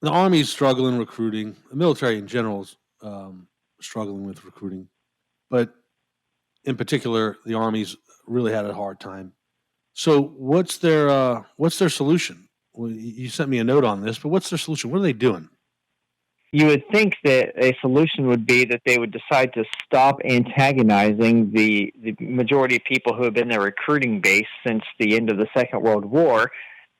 The Army's struggling recruiting. The military in general is struggling with recruiting. But in particular, the Army's really had a hard time. So what's their solution? Well, you sent me a note on this, but what's their solution? What are they doing? You would think that a solution would be that they would decide to stop antagonizing the majority of people who have been their recruiting base since the end of the Second World War,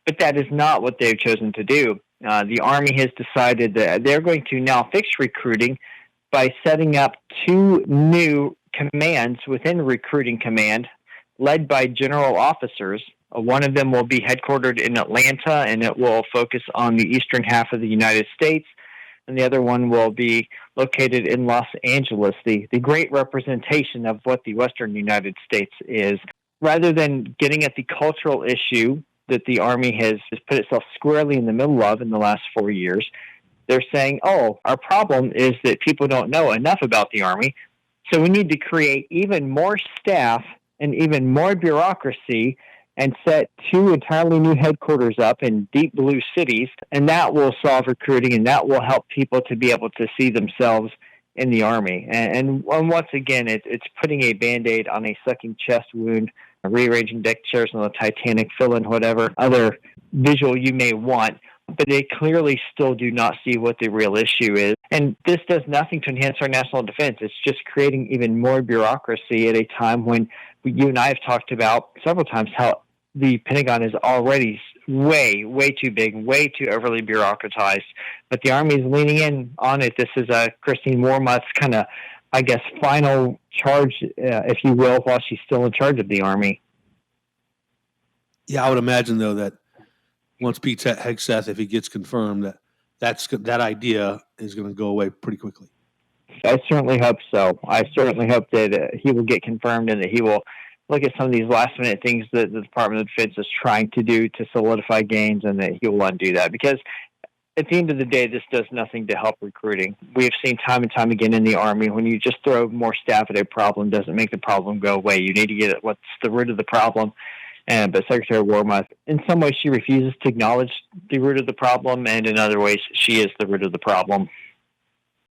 but that is not what they've chosen to do. The Army has decided that they're going to now fix recruiting by setting up two new commands within Recruiting Command, led by general officers. One of them will be headquartered in Atlanta, and it will focus on the eastern half of the United States. And the other one will be located in Los Angeles, the great representation of what the Western United States is. Rather than getting at the cultural issue that the Army has put itself squarely in the middle of in the last 4 years, they're saying, oh, our problem is that people don't know enough about the Army, so we need to create even more staff and even more bureaucracy and set two entirely new headquarters up in deep blue cities, and that will solve recruiting, and that will help people to be able to see themselves in the Army. And once again, it's putting a Band-Aid on a sucking chest wound, rearranging deck chairs on the Titanic, fill in whatever other visual you may want, but they clearly still do not see what the real issue is. And this does nothing to enhance our national defense. It's just creating even more bureaucracy at a time when you and I have talked about several times how the Pentagon is already way too big, way too overly bureaucratized. But the Army is leaning in on it. This is Christine Wormuth's kind of, I guess, final charge, if you will, while she's still in charge of the Army. Yeah, I would imagine, though, that once Pete Hegseth, if he gets confirmed, that idea is going to go away pretty quickly. I certainly hope so. I certainly hope that he will get confirmed and that he will look at some of these last-minute things that the Department of Defense is trying to do to solidify gains, and that he will undo that. Because at the end of the day, this does nothing to help recruiting. We have seen time and time again in the Army, when you just throw more staff at a problem, doesn't make the problem go away. You need to get at what's the root of the problem. But Secretary Wormuth, in some ways, she refuses to acknowledge the root of the problem, and in other ways, she is the root of the problem.